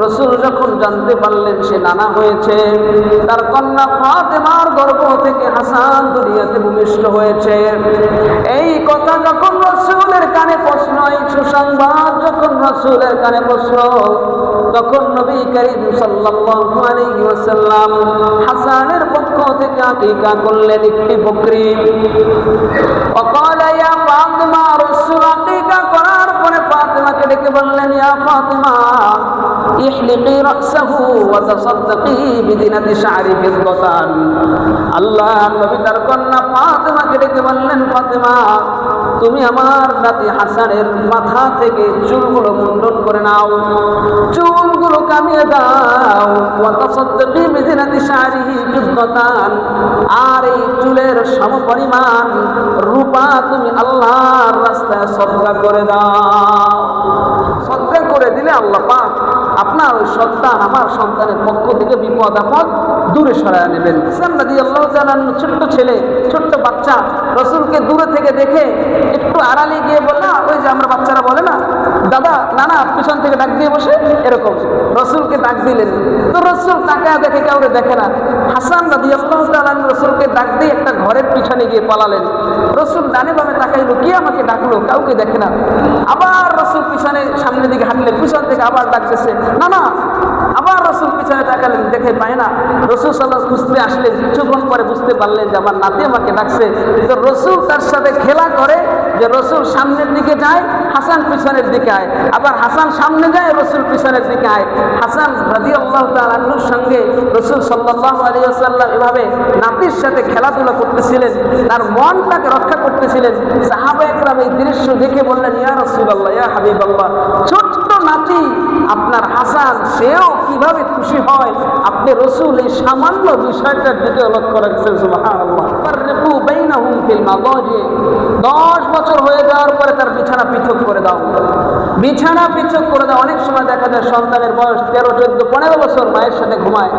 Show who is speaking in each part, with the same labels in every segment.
Speaker 1: রাসূল যখন জানতে পারলেন সে নানা হয়েছে, তার কন্যা ফাতেমার গর্ভ থেকে হাসান দুনিয়াতে ভূমিষ্ঠ হয়েছে, এই কথা যখন রাসূলের কানে পৌঁছল, এই সুসংবাদ যখন রাসূলের কানে পৌঁছল, তখন নবী করিম সাল্লাল্লাহু আলাইহি ওয়াসাল্লাম হাসানের পক্ষ থেকে আকিকা করলেন একটি বকরি। وقال يا فاطمة রাসূল আকিকা করার পরে ফাতেমাকে ডেকে বললেন, ইয়া ফাতেমা ইহলিকি রাসাহু ওয়া তাসাদ্দাকি বিদিনাতি শা'রি ফিদ্দাতান। আল্লাহ নবী তার কন্যা ফাতেমাকে ডেকে বললেন, ফাতেমা তুমি আমার নাতি হাসানের মাথা থেকে চুলগুলো মুন্ডন করে নাও, চুলগুলো কামিয়ে দাও, ওয়া তাসাদ্দাকি বিদিনাতি শা'রিহি ফিদ্দাতান, আর এই চুলের সমপরিমাণ রূপা তুমি আল্লাহর রাস্তায় সদকা করে দাও। সদকা করে দিলে আল্লাহ পাক আপনার ওই সন্তান, আমার সন্তানের পক্ষ থেকে বিপদ আপদ দূরে সরায় নেবেন। হাসান রাদিয়াল্লাহু তাআলা ছোট্ট ছেলে, ছোট্ট বাচ্চা, রাসূলকে দূরে থেকে দেখে একটু আড়ালে গিয়ে বলল, ওই যে আমরা বাচ্চারা বলে না, দাদা নানা, পিছন থেকে ডাক দিয়ে বসে, এরকম রাসূলকে ডাক দিলেন। তো রাসূল তাকায় দেখে কাউরে দেখে না। হাসান রাদিয়াল্লাহু তাআলা রাসূলকে ডাক দিয়ে একটা ঘরের পিছনে গিয়ে পালালেন। রাসূল ডানে বামে তাকাইলো, কে আমাকে ডাকলো, কাউকে দেখে না। আবার রাসূল পিছনে সামনের দিকে হাঁটলেন, পিছন থেকে আবার ডাকতেছে না না। আবার রাসূল পিছনে তাকালেন, দেখে পায় না। রাসূল সাল্লাল্লাহু আলাইহি খুঁজতে আসলেন, কিছুক্ষণ পরে বুঝতে পারলেন যে আমার নাতি আমাকে ডাকছে। তো রাসূল তার সাথে খেলা করে যে রাসূল সামনের দিকে যায়, হাসান পিছনের দিকে আয়, আবার হাসান সামনে যায়, রাসূল পিছনের দিকে আয়। হাসান রাদিয়াল্লাহু তাআলা আনহুর সঙ্গে রাসূল সাল্লাল্লাহু আলাইহি ওয়াসাল্লাম এভাবে নাতির সাথে খেলাধুলা করতেছিলেন, তার মনটাকে রক্ষা করতেছিলেন। সাহাবায়ে কেরাম এই দৃশ্য দেখে বললেন, ইয়া রাসূলুল্লাহ, ইয়া হাবিবাল্লাহ, ছোট্ট নাতি আপনার হাসান, সেও কিভাবে খুশি হয়, আপনি রাসূল এই সামান্য বিষয়টার দিকে লক্ষ্য রাখছেন। সুবহানাল্লাহ। ফাররিকু বাইনাহুম ফিল মাদাজি, 10 বছর হয়ে যাওয়ার পরে তার বিছানা পৃথক করে দাও, বিছানা পৃথক করে দাও। অনেক সময় দেখা যায় সন্তানের বয়স 13, 14, 15 বছর মায়ের সাথে ঘুমায়,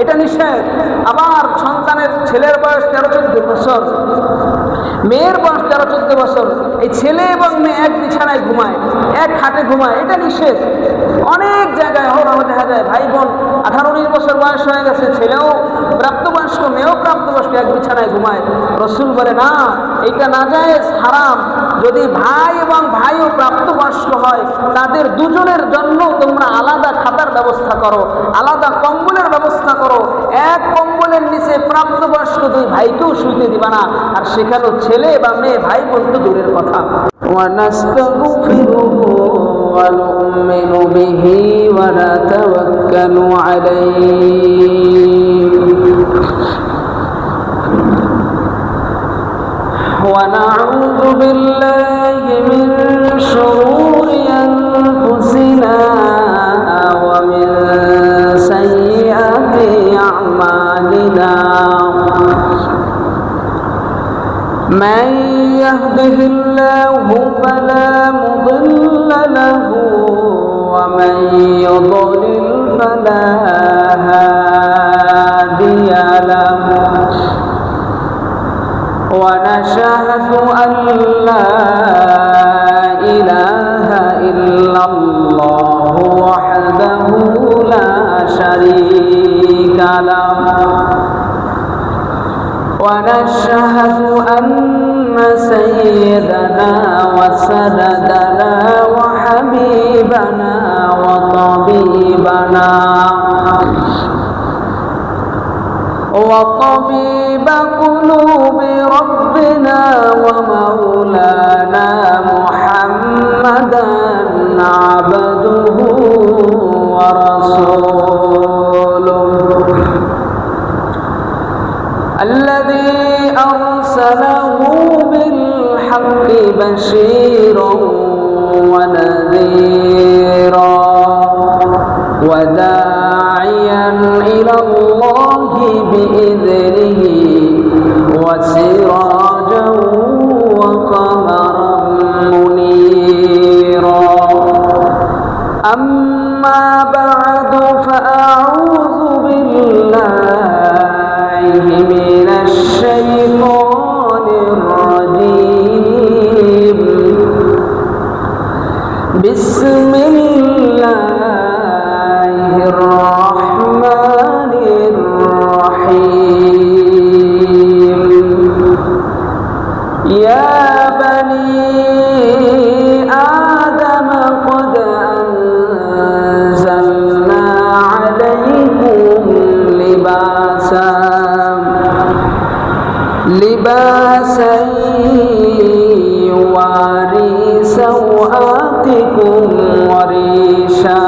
Speaker 1: এটা নিষেধ। আবার সন্তানের ছেলের বয়স 13, 14 বছর, মেয়ের বয়স 13, 14 বছর, এই ছেলে এবং মেয়ে এক বিছানায় ঘুমায়, এক খাটে ঘুমায়, এটা নিষেধ। অনেক জায়গায় হওয়া দেখা যায় ভাই বোন 18-19 বছর বয়স হয়ে গেছে, ছেলেও প্রাপ্তবয়স্ক, মেয়েও প্রাপ্তবয়স্ক, এক বিছানায় ঘুমায়। রাসূল বলে না, এটা নাজায়েজ, হারাম। যদি ভাই এবং ভাইও প্রাপ্তবয়স্ক হয়, তাদের দুজনের জন্য তোমরা আলাদা খাতার ব্যবস্থা করো, আলাদা কম্বলের ব্যবস্থা করো। এক কম্বলের নিচে প্রাপ্তবয়স্ক 2 ভাইকেও শুইতে দিবা না। আর সেখানেও ছেলে বা মেয়ে, ভাই বোন তো দূরের কথা। ওয়ানাস্তাগফিরুহু ওয়া নু'মিনু বিহি ওয়া নাতাওয়াক্কালু আলাইহি ওয়া নাউযু বিল্লাহি মিন শুরুরি আনফুসিনা ওয়া মিন সাইয়্যাতি আ'মালিনা। من يهده الله فلا مضل له ومن يضلل فلا هادي له ونشهد أن لا إله إلا الله وحده لا شريك له ونشهد أن سيدنا وسندنا وحبيبنا وطبيبنا وطبيب قلوب ربنا ومولانا محمدا عبده ورسوله الذي أرسله بالحق بشيرا ونذيرا وداعيا إلى الله بإذنه وسراجا وقمرا منيرا. أما بعد فأعوذ بالله من الشيطان الرجيم. بسم الله لباسا يواري سوآتكم وريشا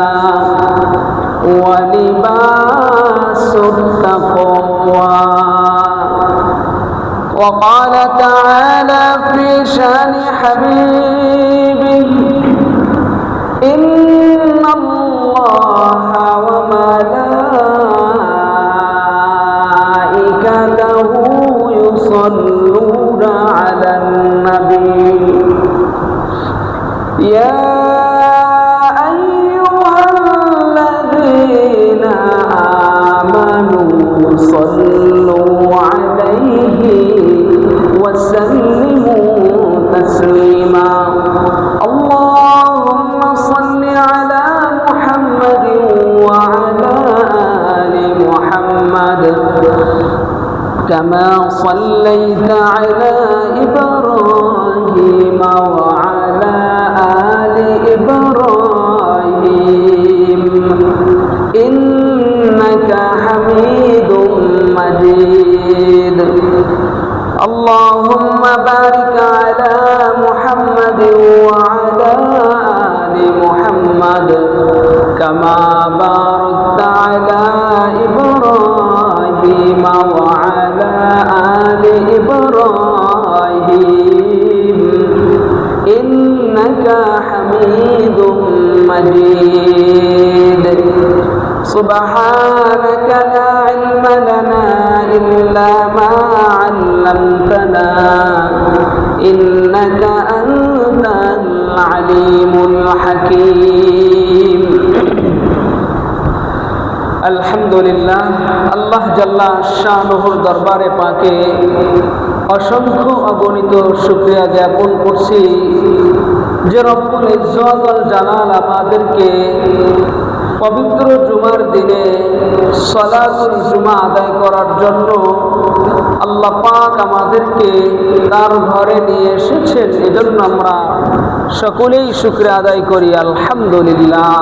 Speaker 1: ولباس التقوى. وقال تعالى في شان حبيبه إن الله وملائكته يصلون على النبي يا أيها الذين آمنوا صلوا عليه وسلموا تسليما. اللهم صل على محمد وعلى آل محمد كما صليت على إبراهيم وعلى آل إبراهيم إنك حميد مجيد. اللهم بارك على محمد وعلى آل محمد كما باركت على إبراهيم وعلى آل إبراهيم إنك حميد مجيد. سبحانك لا علم لنا إلا ما علمتنا إنك أنت العليم الحكيم. আলহামদুলিল্লাহ, আল্লাহ জাল্লা শানুহুর দরবারে পাকে অসংখ্য অগণিত শুকরিয়া জ্ঞাপন করছি যে রব্বুল ইজ্জত ওয়াল জালাল আমাদেরকে পবিত্র জুমার দিনে সালাতুল জুমা আদায় করার জন্য আল্লাহ পাক আমাদেরকে তার ঘরে নিয়ে এসেছেন। এজন্য আমরা সকলেই শুকরিয়া আদায় করি আলহামদুলিল্লাহ।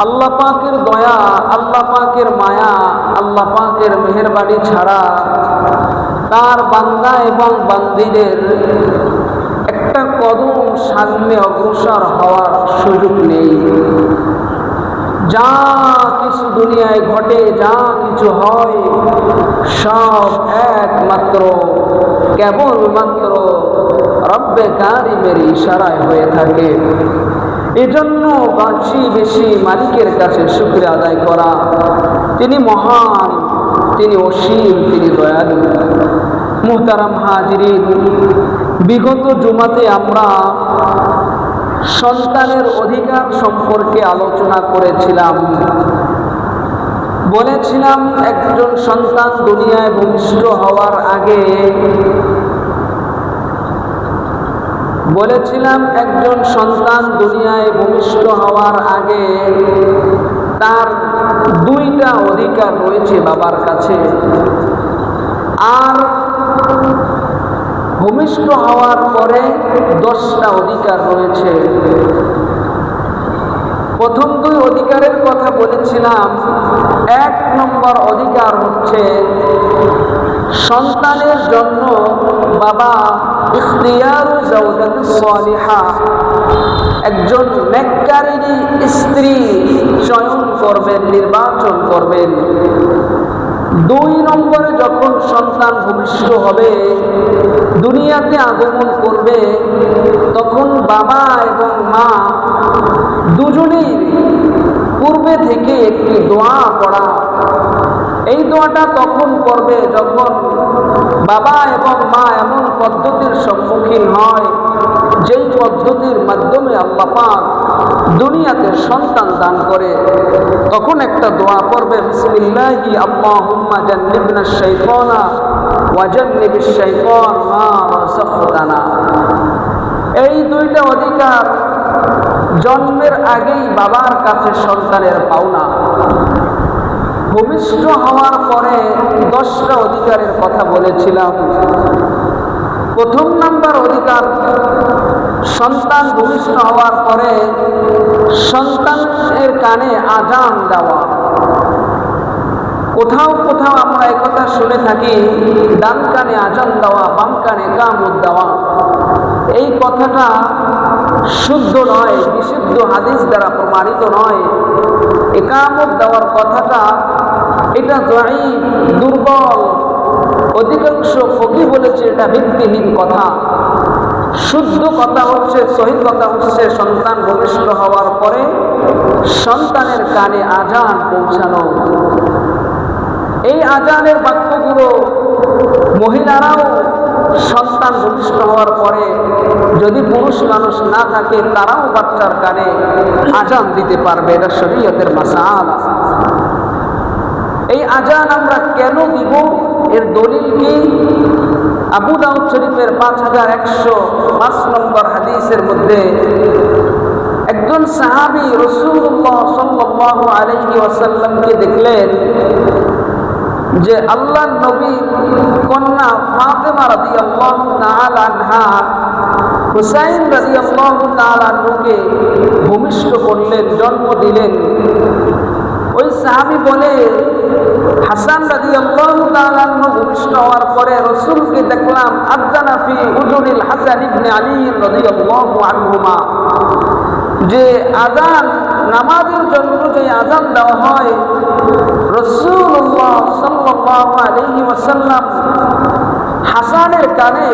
Speaker 1: আল্লাহ পাকের দয়া, আল্লাহ পাকের মায়া, আল্লাহ পাকের মেহেরবানি ছাড়া তার বান্দা এবং বান্দীদের একটা কদম সামনে অগ্রসর হওয়ার সুযোগ নেই। যা কিছু দুনিয়ায় ঘটে, যা কিছু হয়, সব একমাত্র কেবলমাত্র রব্বে কারিমের ইশারায় হয়ে থাকে। এজন্য বেশি মালিকের কাছে শুকরিয়া আদায় করা। তিনি মহান, তিনি অসীম, তিনি দয়ালু। মুহতারাম হাজিরিন, বিগত জুমাতে আমরা সন্তানের অধিকার সম্পর্কে আলোচনা করেছিলাম। বলেছিলাম একজন সন্তান দুনিয়ায় ভূমিষ্ঠ হওয়ার আগে তার দুইটা অধিকার রয়েছে বাবার কাছে, আর ভূমিষ্ঠ হওয়ার পরে 10টা অধিকার রয়েছে। প্রথম দুই অধিকারের কথা বলেছিলাম। 1 নম্বর অধিকার হচ্ছে সন্তানের জন্য বাবা ইখতিয়ারু জাওজাতিস সালিহা, একজন নেককারিনী স্ত্রী চয়ন করবেন, নির্বাচন করবেন। 2 নম্বরে যখন সন্তান ভূমিষ্ঠ হবে, দুনিয়াতে আগমন করবে, তখন বাবা এবং মা দুজনেই পূর্বে থেকে একটি দোয়া পড়া। এই দোয়াটা তখন করবে যখন বাবা এবং মা এমন পদ্ধতির সম্মুখীন হয় যেই পদ্ধতির মাধ্যমে আল্লাহ পাক দুনিয়াতে সন্তান দান করে। তখন একটা দোয়া পড়বে, বিসমিল্লাহি আল্লাহুম্মা জান্নিবনা শাইতানা ওয়া জান্নিবিশ শাইতান মা রাযাকতানা। এই দুইটা অধিকার জন্মের আগেই বাবার কাছে সন্তানের পাওনা। ভূমিষ্ঠ হওয়ার পরে 10টা অধিকারের কথা বলেছিলাম। প্রথম নাম্বার অধিকার, সন্তান ভূমিষ্ঠ হওয়ার পরে সন্তানের কানে আযান দেওয়া। কোথাও কোথাও আমরা একথা শুনে থাকি, ডান কানে আজান দেওয়া, বাম কানে ইকামত দেওয়া। এই কথাটা শুদ্ধ নয়, বিশুদ্ধ হাদিস দ্বারা প্রমাণিত নয়। ইকামত দেওয়ার কথাটা এটা যায়ীফ, দুর্বল। অধিকাংশ ফকি বলেছে এটা ভিত্তিহীন কথা। শুদ্ধ কথা হচ্ছে, সহি কথা হচ্ছে, সন্তান ভূমিষ্ঠ হওয়ার পরে সন্তানের কানে আজান পৌঁছানো। এই আজানের বাক্যগুলো মহিলারাও সন্তান ভূমিষ্ঠ হওয়ার পরে যদি পুরুষ মানুষ না থাকে তারাও বাচ্চার কানে আজান দিতে পারবে। এটা শরীয়তের মাসআলা। এই আজান আমরা কেন দিব, এর দলিল কি? আবু দাউদ শরীফের 5105 নম্বর হাদিসের মধ্যে একজন সাহাবী রাসূলুল্লাহ সাল্লাল্লাহু আলাইহি ওয়াসাল্লামকে দেখলেন যে আল্লাহর নবী কন্যা ফাতেমা রাদিয়াল্লাহু তাআলা আনহা হুসাইন রাদিয়াল্লাহু তাআলা আনহুকে ভূমিষ্ঠ করলেন, জন্ম দিলেন। ওই সাহাবী বলে, হাসান রাদিয়াল্লাহু তাআলা আনহু ভূমিষ্ঠ হওয়ার পরে রাসূলকে দেখলাম আযানা ফি উযুনিল হাসান ইবনে আলী রাদিয়াল্লাহু আনহুমা, যে আযান নামাজের জন্য যে আযান দেওয়া হয় রাসূলুল্লাহ সাল্লাল্লাহু আলাইহি ওয়াসাল্লাম হাসানের কানে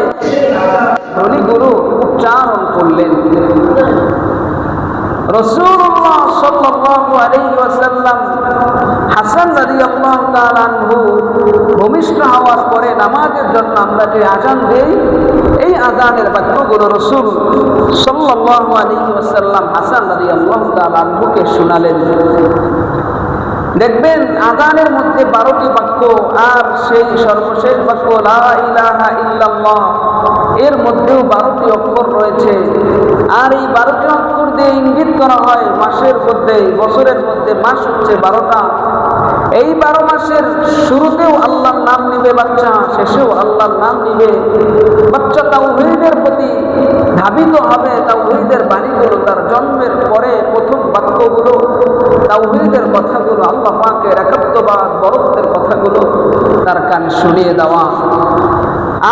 Speaker 1: ধ্বনিগুলো উচ্চারণ করলেন। রাসূলুল্লাহ সাল্লাল্লাহু আলাইহি ওয়াসাল্লাম হাসান রাদিয়াল্লাহু তাআলা আনহু ভূমিষ্ঠ হওয়ার পরে নামাজের জন্য আমরা যে আযান দেই, এই আযানের বাক্যগুলো রাসূল সাল্লাল্লাহু আলাইহি ওয়াসাল্লাম হাসান রাদিয়াল্লাহু তাআলা আনহুকে শোনালেন। দেখবেন আযানের মধ্যে 12টি বাক্য, আর সেই সর্বশেষ বাক্য লা ইলাহা ইল্লাল্লাহ, এর মধ্যেও 12টি অক্ষর রয়েছে। আর এই 12টি অক্ষর দিয়ে ইঙ্গিত করা হয় মাসের মধ্যে, বছরের মধ্যে মাস হচ্ছে 12টা। এই 12 মাসের শুরুতেও আল্লাহর নাম নিবে বাচ্চা, শেষেও আল্লাহর নাম নিবে বাচ্চা। তাওহীদের প্রতি ধাবিত হবে, তাওহীদের বাণীগুলো, তার জন্মের পরে প্রথম বাক্যগুলো তাওহীদের কথাগুলো, আল্লাহ পাকের একাত্মবাদ, বরত্বের কথাগুলো তার কানে শুনিয়ে দেওয়া।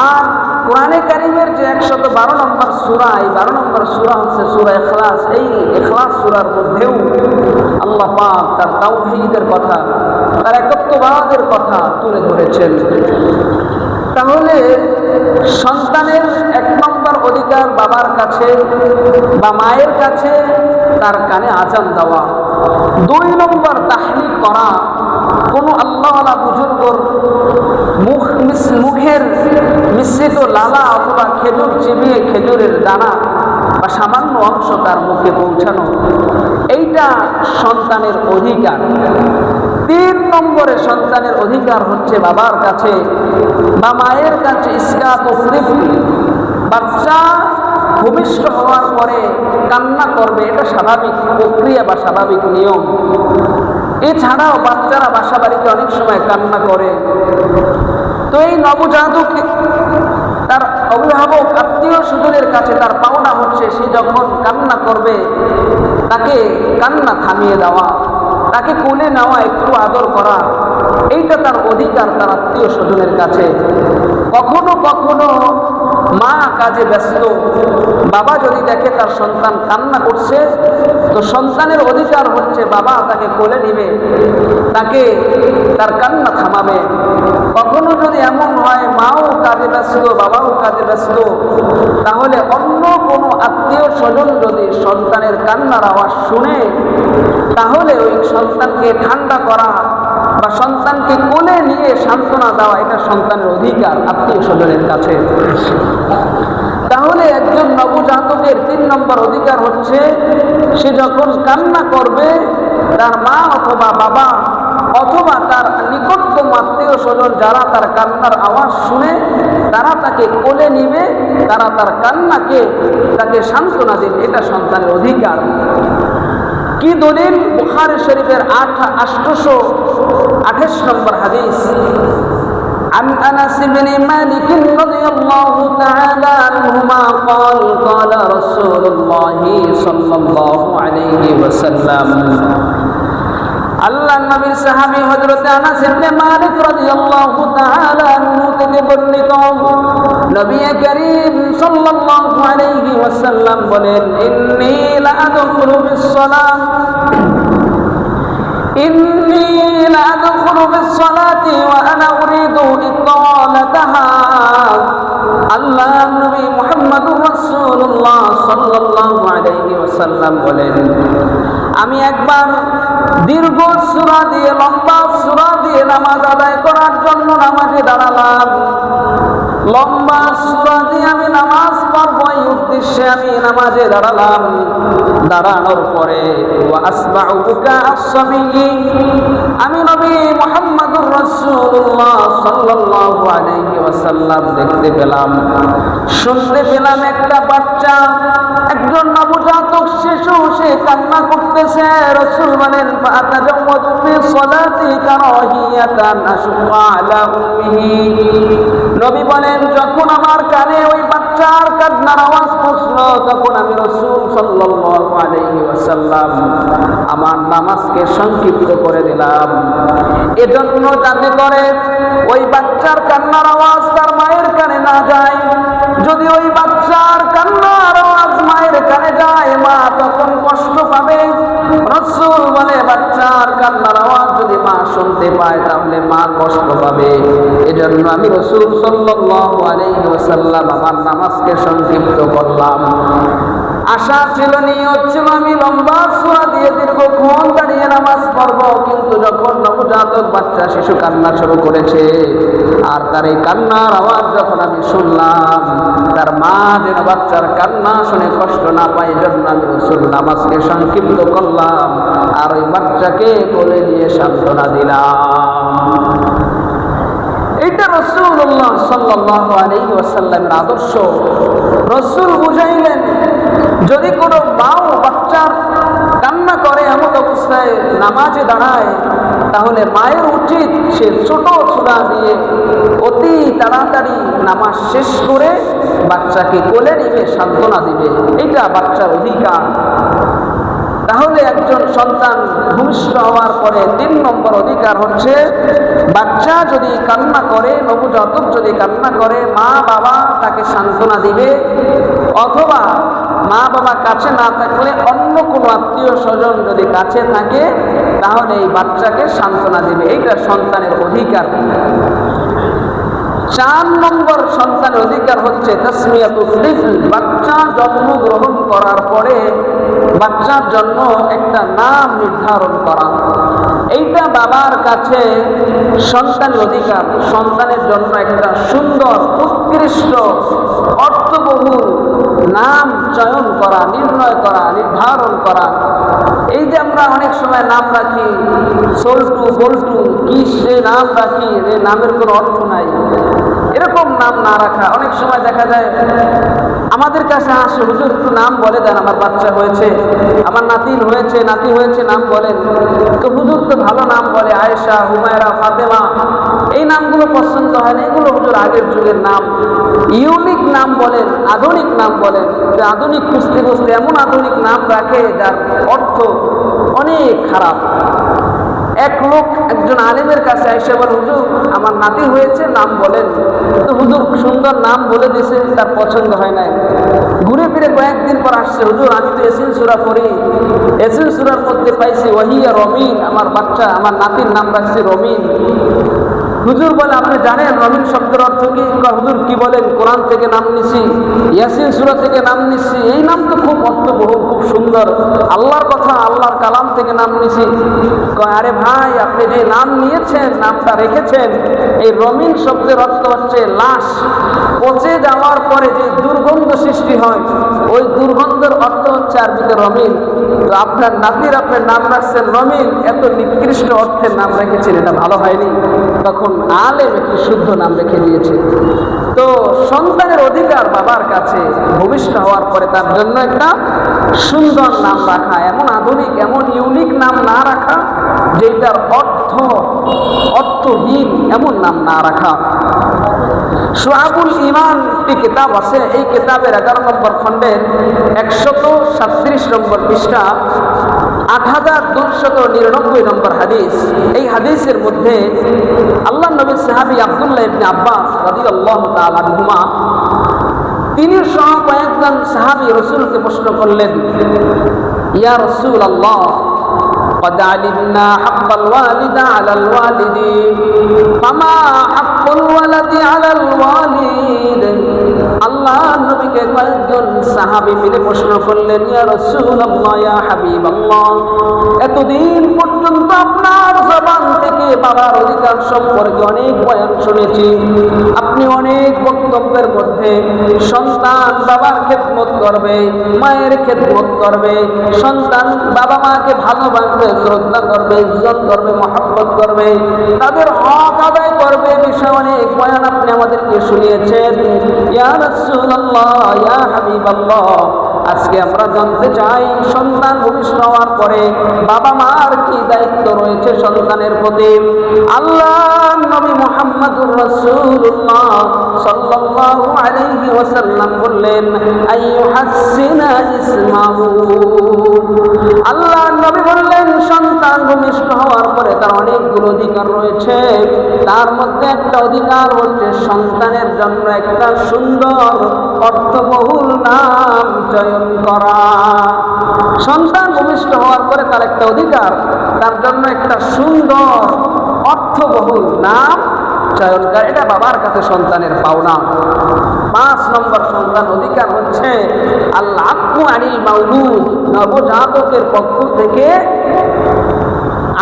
Speaker 1: আর কোরআনে কারীমের যে 112 নম্বর সূরা, এই 12 নম্বর সূরা হচ্ছে সূরা ইখলাস। এই ইখলাস সূরার মধ্যেও আল্লাহ পাক তার তাওহীদের কথা, তার একাত্মবাদের কথা তুলে ধরেছেন। তাহলে সন্তানের 1 নম্বর অধিকার বাবার কাছে বা মায়ের কাছে তার কানে আজান দেওয়া। 2 নম্বর তাহলিক করা। কোনো আল্লাহওয়ালা বুজুর্গর মুখের মিশ্রিত লালা অথবা খেজুর চিবিয়ে খেজুরের দানা বা সামান্য অংশ তার মুখে পৌঁছানো, এইটা সন্তানের অধিকার। 3 নম্বরে সন্তানের অধিকার হচ্ছে বাবার কাছে বা মায়ের কাছে ইসকাত ও তৃপ্তি। বাচ্চা ভূমিষ্ঠ হওয়ার পরে কান্না করবে, এটা স্বাভাবিক প্রক্রিয়া বা স্বাভাবিক নিয়ম। এছাড়াও বাচ্চারা বাসা বাড়িতে অনেক সময় কান্না করে। তো এই নবজাতক তার অভিভাবক আত্মীয় স্বজনের কাছে তার পাওনা হচ্ছে, সে যখন কান্না করবে তাকে কান্না থামিয়ে দেওয়া, তাকে কোলে নেওয়া, একটু আদর করা, এইটা তার অধিকার তার আত্মীয় স্বজনের কাছে। কখনো কখনো মা কাজে ব্যস্ত, বাবা যদি দেখে তার সন্তান কান্না করছে, তো সন্তানের অধিকার হচ্ছে বাবা তাকে কোলে নিবে, তাকে তার কান্না থামাবে। কখনো যদি এমন হয় মাও কাজে ব্যস্ত, বাবাও কাজে ব্যস্ত, তাহলে অন্য কোনো আত্মীয় স্বজন যদি সন্তানের কান্নার আওয়াজ শুনে, তাহলে ওই সন্তানকে ঠান্ডা করা বা সন্তানকে কোলে নিয়ে সান্ত্বনা দেওয়া, এটা সন্তানের অধিকার আত্মীয় স্বজনের কাছে। তাহলে একজন নবজাতকের 3 নম্বর অধিকার হচ্ছে, সে যখন কান্না করবে তার মা অথবা বাবা অথবা তার নিকটতম আত্মীয় স্বজন যারা তার কান্নার আওয়াজ শুনে, তারা তাকে কোলে নিবে, তারা তার কান্নাকে তাকে সান্ত্বনা দেবে, এটা সন্তানের অধিকার। কি দলিল? বুখারী শরীফের 828 নম্বর হাদিস। عن أنس بن مالك رضي الله تعالى عنهما قال قال رسول الله صلى الله عليه وسلم আল্লাহর নবীর সাহাবী হযরত আনাস ইবনে মালিক রাদিয়াল্লাহু তাআলা আনহু থেকে বর্ণিত, নবী করিম সাল্লাল্লাহু আলাইহি ওয়াসাল্লাম বলেন, ইন্নী লা আদখুলু বিস-সালাত ইন্নী লা আদখুলু বিস-সালাতি ওয়া আনা উরিদু ইতালাতাহা। আল্লাহর নবী মুহাম্মদুর রাসূলুল্লাহ সাল্লাল্লাহু আলাইহি ওয়াসাল্লাম বলেন, আমি একবার দীর্ঘ সূরা দিয়ে, লম্বা সূরা দিয়ে নামাজ আদায় করার জন্য নামাজে দাঁড়ালাম। লম্বা সূরা দিয়ে আমি নামাজ পড়ব এই উদ্দেশ্যে আমি নামাজে দাঁড়ালাম। দাঁড়ানোর পরে ওয়া আসমাউ বুকা আস-সাবিয়্যি, আমি নবী মুহাম্মদুর রাসূলুল্লাহ সাল্লাল্লাহু আলাইহি ওয়াসাল্লাম দেখতে পেলাম, শুনতে পেলাম একটা বাচ্চা, একজন নবজাতক শিশু, সে কান্না করতেছে। রাসূল বলেন, ফাতাজাওয়াজু ফি সালাতি কারাহিয়াতান আশqa আলা উম্মিহি। নবী বলেন, যখন আমার কানে ওই বাচ্চার কান্নার আওয়াজ পৌঁছলো, তখন আমি রাসূল সাল্লাল্লাহু আলাইহি ওয়াসাল্লাম আমার নামাজকে সংক্ষিপ্ত করে দিলাম। এজন্য যাতে করে ওই বাচ্চার কান্নার আওয়াজ তার মায়ের কানে না যায়। যদি ওই বাচ্চার কান্নার আওয়াজ মায়ের কানে যায়, মা তখন কষ্ট পাবে। রাসূল বলে, বাচ্চার কান্নার আওয়াজ যদি মা শুনতে পায় তাহলে মা কষ্ট পাবে। এজন্য আমি রাসূল সাল্লাল্লাহু আলাইহি ওয়াসাল্লাম আমার নামাজকে সংক্ষিপ্ত করলাম। আশা ছিল, নিয়ত ছিল আমি লম্বা সূরা দিয়ে দীর্ঘক্ষণ দাঁড়িয়ে নামাজ পড়ব, কিন্তু যখন নবজাতক বাচ্চা শিশু কান্না শুরু করেছে, আর তার এই কান্নার আওয়াজ যখন আমি শুনলাম, তার মা যেন বাচ্চার কান্না শুনে কষ্ট না পায়, এজন্য আমি রাসূল নামাজকে সংক্ষিপ্ত করলাম আর ওই বাচ্চাকে কোলে নিয়ে সান্ত্বনা দিলাম। এটা রাসূলুল্লাহ সাল্লাল্লাহু আলাইহি ওয়াসাল্লামের আদর্শ। রাসূল বুঝাইলেন, যদি কোনো মাও বাচ্চার কান্না করে এমন অবস্থায় নামাজে দাঁড়ায়, তাহলে মায়ের উচিত সে ছোট সূরা দিয়ে অতি তাড়াতাড়ি নামাজ শেষ করে বাচ্চাকে কোলে নিয়ে সান্ত্বনা দিবে। এটা বাচ্চার অধিকার। তাহলে একজন সন্তান ভূমিষ্ঠ হওয়ার পরে ৩ নম্বর অধিকার হচ্ছে, বাচ্চা যদি কান্না করে, নবজাতক যদি কান্না করে, মা বাবা তাকে সান্ত্বনা দিবে, অথবা মা বাবা কাছে না থাকলে অন্য কোনো আত্মীয় স্বজন যদি কাছে থাকে তাহলে এই বাচ্চাকে সান্ত্বনা দিবে। এইটা সন্তানের অধিকার। ৪ নম্বর সন্তানের অধিকার হচ্ছে তাসমিয়াতুল তিফল। বাচ্চা জন্মগ্রহণ করার পরে বাচ্চার জন্য একটা নাম নির্ধারণ করা, এইটা বাবার কাছে সন্তানের অধিকার। সন্তানের জন্য একটা সুন্দর, উৎকৃষ্ট, অর্থবহুল নাম চয়ন করা, নির্ণয় করা, নির্ধারণ করা। এই যে আমরা অনেক সময় নাম রাখি, সল্টু বল্টু, কি সে নাম রাখি, এই নামের কোনো অর্থ নাই। এরকম নাম না রাখা। অনেক সময় দেখা যায় আমাদের কাছে আসে, হুজুর একটু নাম বলে দেন, আমার বাচ্চা হয়েছে, আমার নাতিন হয়েছে, নাতি হয়েছে, নাম বলেন। তো হুজুর তো ভালো নাম বলে, আয়েশা, হুমায়রা, ফাতেমা, এই নামগুলো পছন্দ হয় না। এগুলো হুজুর আগের যুগের নাম। ইউনিক নাম বলেন, আধুনিক নাম বলেন। যে আধুনিক খুঁজতে খুঁজতে এমন আধুনিক নাম রাখে যার অর্থ অনেক খারাপ। এক লোক একজন আলেমের কাছে এসে বলে, হুজুর আমার নাতি হয়েছে, নাম বলেন। তো হুজুর সুন্দর নাম বলে দিয়েছে, তার পছন্দ হয় নাই। ঘুরে ফিরে কয়েকদিন পর আসছে, হুজুর আমি তো ইয়াসিন সূরা পড়ি, ইয়াসিন সূরার মধ্যে পাইছি ওয়াহিয়া রমিন, আমার বাচ্চা, আমার নাতির নাম রাখছি রমিন। হুজুর বলে, আপনি জানেন রমিন শব্দের অর্থ কি? হুজুর কি বলেন, কোরআন থেকে নাম নিছি, ইয়াসিন সূরা থেকে নাম নিছি। এই নাম তো খুব অর্থবহুল, খুব সুন্দর, আল্লাহর কথা, আল্লাহর কালাম থেকে নাম নিছি। আরে ভাই, আপনি যে নাম নিয়েছেন, নামটা রেখেছেন, এই রমিন শব্দের অর্থ হচ্ছে লাশ। পচে যাওয়ার পরে যে দুর্গন্ধ সৃষ্টি হয়, ওই দুর্গন্ধের অর্থ হচ্ছে আরবিতে রমিন। তো আপনার নাতির আপনার নাম রাখছেন রমিন, এত নিকৃষ্ট অর্থের নাম রেখেছেন, এটা ভালো হয়নি। তখন আলেম একটি শুদ্ধ নাম রেখে দিয়েছে। তো সন্তানের অধিকার বাবার কাছে ভূমিষ্ঠ হওয়ার পরে তার জন্য একটা সুন্দর নাম রাখা, এমন আধুনিক, এমন ইউনিক নাম না রাখা যেটার অর্থহীন, এমন নাম না রাখা। শুআবুল ঈমান একটি কিতাব আছে, এই কিতাবের 11 নম্বর খণ্ডের 137 নম্বর পৃষ্ঠা 8299 নম্বর হাদিস। এই হাদিসের মধ্যে আল্লাহর নবীর সাহাবী আব্দুল্লাহ ইবনে আব্বাস রাদিয়াল্লাহু তাআলা আনহুমা তিনি সহ কয়েকজন সাহাবী রাসূলকে প্রশ্ন করলেন, ইয়া রাসূলুল্লাহ قد علمنا حق الوالد على الوالد فما حق الولد على الوالد। আল্লাহ নবীকে কয়েকজন সাহাবী মিলে প্রশ্ন করলেন, ইয়া রাসূলুল্লাহ ইয়া হাবিবাল্লাহ, এতদিন পর্যন্ত আপনার জবান থেকে বাবার অধিকার সম্পর্কে অনেক বয়ান শুনেছি। আপনি অনেক বক্তব্যের মধ্যে সন্তান বাবার খেদমত করবে, মায়ের খেদমত করবে, সন্তান বাবা মাকে ভালোবাসবে, শ্রদ্ধা করবে, ইজ্জত করবে, মহব্বত করবে, তাদের হক আদায় করবে, বিষয়ে অনেক বয়ান আপনি আমাদেরকে শুনিয়েছেন। ইয়া রাসূলুল্লাহ ইয়া হাবিবাল্লাহ, আজকে আমরা জানতে চাই সন্তান ভূমিষ্ঠ হওয়ার পরে বাবা মার কি দায়িত্ব রয়েছে সন্তানের প্রতি। আল্লাহ নবী মুহাম্মদুর রাসূলুল্লাহ সাল্লাল্লাহু আলাইহি ওয়াসাল্লাম বললেন, আইয়ুহাসসিনা ইসমাহু। আল্লাহ নবী বললেন সন্তান ভূমিষ্ঠ হওয়ার পরে তার অনেকগুলো অধিকার রয়েছে, তার মধ্যে একটা অধিকার হচ্ছে সন্তানের জন্য একটা সুন্দর অর্থবহুল নাম চয়ন করা। সন্তান ভূমিষ্ঠ হওয়ার পরে তার একটা অধিকার, তার জন্য একটা সুন্দর অর্থবহুল নাম চয়ন করা, এটা বাবার কাছে সন্তানের পাওনা। 5 নম্বর সন্তান অধিকার হচ্ছে আল আকু আনিল মাউলুদ, নবজাতকের পক্ষ থেকে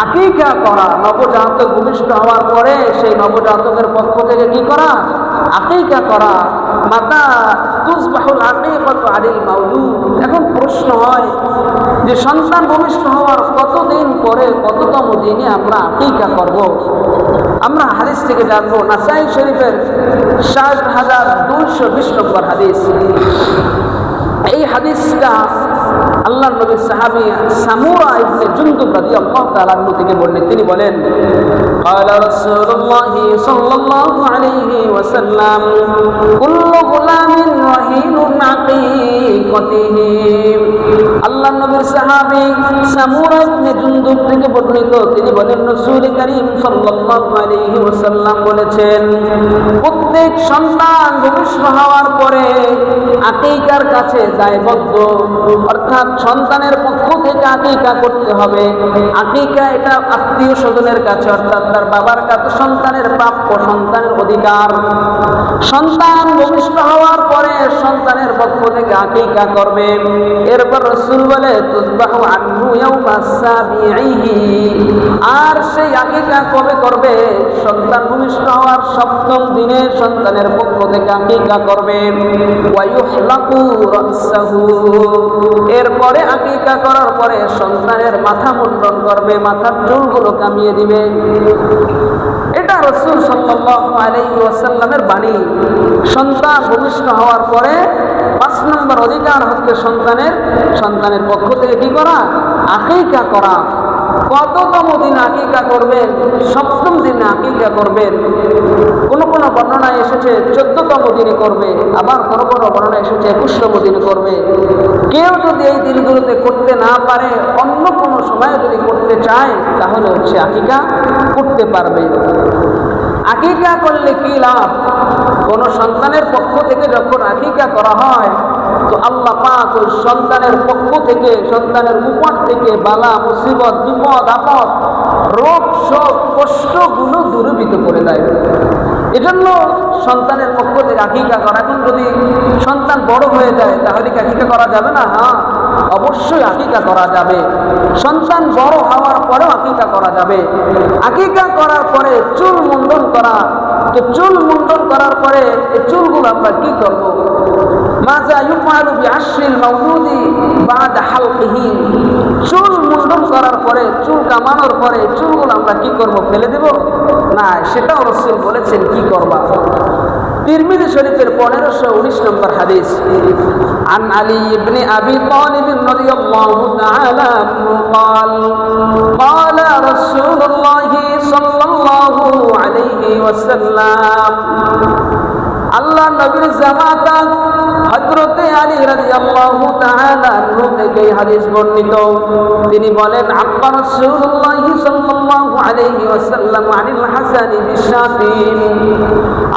Speaker 1: আকিকা করা। নবজাতক ভূমিষ্ঠ হওয়ার পরে সেই নবজাতকের পক্ষ থেকে কি করা? আকিকা করা। মাতা তুসবাহুল আকিকাতু আনিল মাউলুদ। এখন প্রশ্ন হয় যে সন্তান ভূমিষ্ঠ হওয়ার কতদিন পরে, কততম দিনে আমরা আকিকা করব? আমরা হাদিস থেকে জানবো, নাসাই শরীফের 7220 নম্বর হাদিস। এই হাদিসটা আল্লাহর নবীর সাহাবী সামুরা ইবনে জুনদুব রাদিয়াল্লাহু তাআলা আনহু থেকে বললেন, তিনি বলেন, ক্বালা রাসূলুল্লাহ সাল্লাল্লাহু আলাইহি ওয়াসাল্লাম, কুল্লু গুলামিন রাহিনুন আকিকাতিহি। আল্লাহর নবীর সাহাবী সামুরা ইবনে জুনদুব থেকে বর্ণিত, তিনি বলেন রাসূল করিম সাল্লাল্লাহু আলাইহি ওয়াসাল্লাম বলেছেন, প্রত্যেক সন্তান ভূমিষ্ঠ হওয়ার পরে আকিকার কাছে দায়বদ্ধ, অর্থাৎ সন্তানের পক্ষ থেকে আকিকা করতে হবে। আকিকা এটা আত্মীয় স্বজনের কাছে, অর্থাৎ তার বাবার কাছে সন্তানের প্রাপ্য, সন্তানের অধিকার। সন্তান ভূমিষ্ঠ হওয়ার পরে সন্তানের পক্ষ থেকে আকিকা করবে। এরপর রাসূল বলে, তুযবাহু আনহু ইয়াওমা সাবিঈহি। আর সেই আকিকা কবে করবে? সন্তান ভূমিষ্ঠ হওয়ার 7ম দিনে সন্তানের পক্ষ থেকে আকিকা করবে। ওয়া ইউহলাকু রাসাহু। এরপরে আকিকা করার পরে সন্তানের মাথা মুন্ডন করবে, মাথার চুলগুলো কামিয়ে দিবে। এটা রাসূল সাল্লাল্লাহু আলাইহি ওয়াসাল্লামের বাণী। সন্তান ভূমিষ্ঠ হওয়ার পরে 5 নম্বর অধিকার হচ্ছে সন্তানের পক্ষ থেকে কি করা? আকিকা করা। কততম দিন আকিকা করবেন? 7ম দিনে আকিকা করবেন। কোন বর্ণনায় এসেছে 14তম দিনে করবে, আবার কোন বর্ণনায় এসেছে 21তম দিনে করবে। কেউ যদি এই দিনগুলোতে করতে না পারে, অন্য কোনো সময় যদি করতে চায়, তাহলে হচ্ছে আকিকা করতে পারবে। আকিকা করলে কি লাভ? কোন সন্তানের পক্ষ থেকে যখন আকিকা করা হয়, তো আল্লাহ পাক ওই সন্তানের পক্ষ থেকে, সন্তানের উপর থেকে বালা মুসিবত, বিপদ আপদ, রোগ শোক, কষ্টগুলো দূরীভূত করে দেয়। এজন্য সন্তানের পক্ষ থেকে আকিকা করা। এখন যদি সন্তান বড় হয়ে যায়, তাহলে কি আকিকা করা যাবে না? হ্যাঁ, অবশ্যই আকিকা করা যাবে। সন্তান বড় হওয়ার পরেও আকিকা করা যাবে। আকিকা করার পরে চুল মুন্ডন করা। তো চুল মুন্ডন করার পরে এই চুলগুলো আমরা কি করব? মাযা ইউফআলু বিআশরিল মাউলুদি বা'দা হালকিহি। চুল মুন্ডন করার পরে, চুল কামানোর পরে চুলগুলো আমরা কি করব? ফেলে দেব? না, সেটাও রাসূল বলেছেন কি করবা। তিরমিজি শরীফের 1519 নম্বর হাদিস। আন আলী ইবনে আবি তালিব রাদিয়াল্লাহু তাআলা আনহু قال قال رسول الله صلى الله عليه وسلم। আল্লাহ নবীর জামাতা হযরতে আলী রাদিয়াল্লাহু তাআলা আনহু থেকে হাদিস বর্ণিত, তিনি বলেন আব্বা রাসূলুল্লাহ সাল্লাল্লাহু আলাইহি ওয়াসাল্লাম আনিল হাসান বিশাতিন,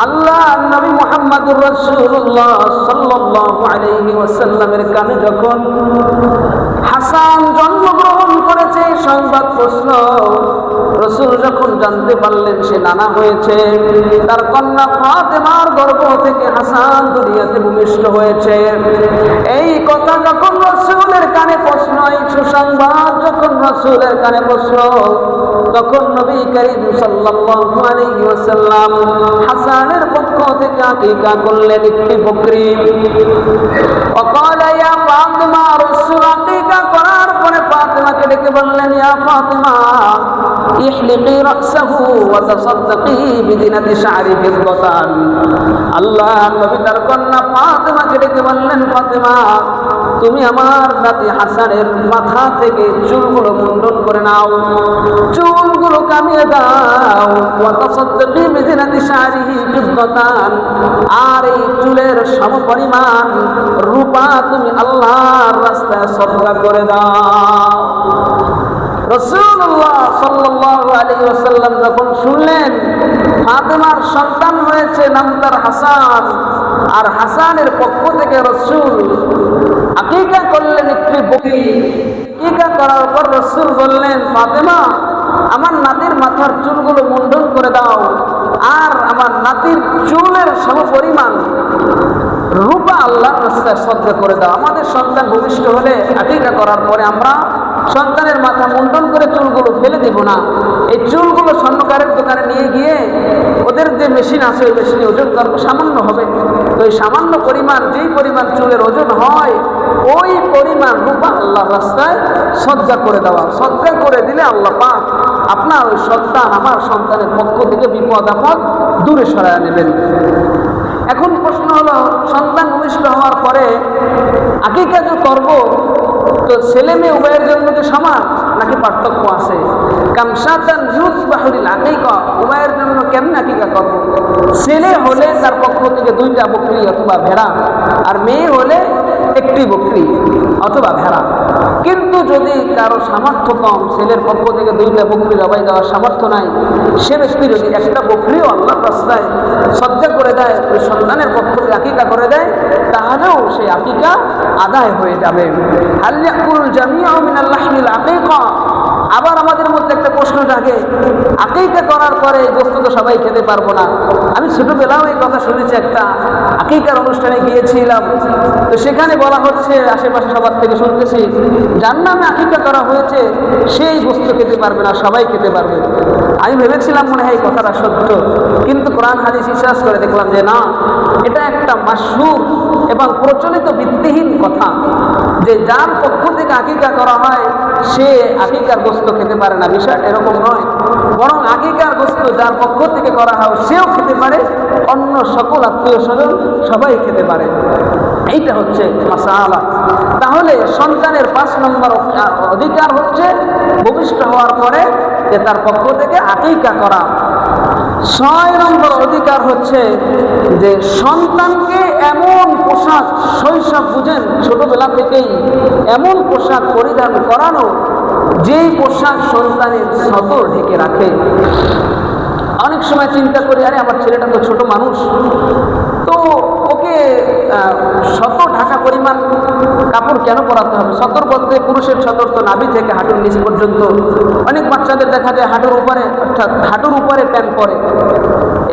Speaker 1: আল্লাহ নবী মুহাম্মদুর রাসূলুল্লাহ সাল্লাল্লাহু আলাইহি ওয়াসাল্লামের কানে যখন হাসান জন্মগ্রহণ করেছে সংবাদ প্রশ্ন রাসূল যখন জানতে পারলেন সে নানা হয়েছে, তার কন্যা ফাতেমার গর্ভ থেকে হাসান দুনিয়াতে ভূমিষ্ঠ হয়েছে, এই কথা যখন রাসূলের কানে প্রশ্ন, এই সুসংবাদ যখন রাসূলের কানে প্রশ্ন, তখন নবী করিম সাল্লাল্লাহু আলাইহি ওয়াসাল্লাম হাসানের পক্ষ থেকে আকীকা করলেন একটি বকরি। وقال يا فاطمة রাসূল আকীকা করার পরে ফাতেমাকে ডেকে বললেন, ইয়া ফাতেমা ইহলিকি রাসাহু ওয়া তাসাদ্দাকি বিদিনাতি শা'রি ফিদ্দাতান। আল্লাহ নবী তার কন্যা ফাতেমাকে ডেকে বললেন, ফাতেমা তুমি আমার নাতি হাসানের মাথা থেকে চুলগুলো মুন্ডন করে নাও, চুলগুলো কামিয়ে দাও, ওয়া তাসাদ্দাকি বিদিনাতি শা'রিহি ফিদ্দাতান, আর এই চুলের সমপরিমাণ রূপা তুমি আল্লাহর রাস্তায় সদকা করে দাও। রাসূলুল্লাহ সাল্লাল্লাহু আলাইহি ওয়াসাল্লাম যখন শুনলেন ফাতেমার সন্তান হয়েছে, নাম তার হাসান, আর হাসানের পক্ষ থেকে রাসূল আকীকা করলেন একটি বকরি। আকীকা করার পর রাসূল বললেন, ফাতেমা আমার নাতির মাথার চুলগুলো মুন্ডন করে দাও, আর আমার নাতির চুলের সমপরিমাণ রূপা আল্লাহর রাস্তায় সদকা করে দাও। আমাদের সন্তান ভূমিষ্ঠ হলে আকীকা করার পরে আমরা সন্তানের মাথা মুন্ডন করে চুলগুলো ফেলে দিব না, এই চুলগুলো স্বর্ণকারের দোকানে নিয়ে গিয়ে ওদের যে মেশিন আছে ওই মেশিনে ওজন করবো, সামান্য হবে, তো এই সামান্য পরিমাণ, যেই পরিমাণ চুলের ওজন হয় ওই পরিমাণ রূপা আল্লাহর রাস্তায় সদকা করে দেওয়া। সদকা করে দিলে আল্লাহ পাক আপনার ওই সন্তান, আমার সন্তানের পক্ষ থেকে বিপদ আপদ দূরে সরায় নেবেন। এখন প্রশ্ন হলো, সন্তান ভূমিষ্ঠ হওয়ার পরে আকীকা যে করব, তো ছেলে মেয়ে উভয়ের জন্য কি সমান নাকি পার্থক্য আছে? কামসাতান ইউযবাহু লিল আকীকা, উভয়ের জন্য কেমন আকীকা করব? ছেলে হলে তার পক্ষ থেকে 2টা বকরি অথবা ভেড়া, আর মেয়ে হলে একটি বকরি অথবা ভেড়া। কিন্তু যদি কারো সামর্থ্য কম, ছেলের পক্ষ থেকে 2টা বকরি জবাই দেওয়ার সামর্থ্য নাই, সে ব্যক্তি যদি একটা বকরিও আল্লাহর রাস্তায় সদকা করে দেয়, ওই সন্তানের পক্ষ থেকে আকীকা করে দেয়, তাহলেও সেই আকীকা আদায় হয়ে যাবে। হাল ইয়াকুল জামিউ মিনাল লাহমিল আকীকা। আবার আমাদের মধ্যে একটা প্রশ্ন জাগে, আকীকা করার পরে গোশত তো সবাই খেতে পারবো না। আমি ছোটবেলাও এই কথা শুনেছি, একটা আকীকার অনুষ্ঠানে গিয়েছিলাম, তো সেখানে বলা হচ্ছে, আশেপাশে সবার থেকে শুনতেছি, যার নামে আকীকা করা হয়েছে সেই গোশত খেতে পারবে না, সবাই খেতে পারবে। আমি ভেবেছিলাম মনে হয় এই কথাটা সত্য, কিন্তু কোরআন হাদিস বিশ্বাস করে দেখলাম যে না, এটা একটা মাশহুর এবং প্রচলিত ভিত্তিহীন কথা, যে যার পক্ষ থেকে আকীকা করা হয় সে আকীকার গোশত খেতে পারে না। বিষয়টা এরকম নয়, বরং আকীকার গোশত যার পক্ষ থেকে করা হয় সেও খেতে পারে, অন্য সকল আত্মীয় স্বজন সবাই খেতে পারে। এইটা হচ্ছে মাসআলা। তাহলে সন্তানের 5 নম্বর অধিকার হচ্ছে ভূমিষ্ঠ হওয়ার পরে যে তার পক্ষ থেকে আকীকা করা। 6 নম্বর অধিকার হচ্ছে যে সন্তানকে এমন পোশাক, শৈশব বুঝেন ছোটবেলা থেকেই এমন পোশাক পরিধান করানো যেই পোশাক সন্তানের সতর ঢেকে রাখে। অনেক সময় চিন্তা করি, আরে আমার ছেলেটা তো ছোট মানুষ, তো ওকে শত ঢাকা পরিমাণ কাপড় কেন পরাতে হবে? সতর বলতে পুরুষের সতর তো নাভি থেকে হাঁটুর নিচ পর্যন্ত। অনেক বাচ্চাদের দেখা যায় হাঁটুর উপরে, অর্থাৎ হাঁটুর উপরে প্যান্ট পরে,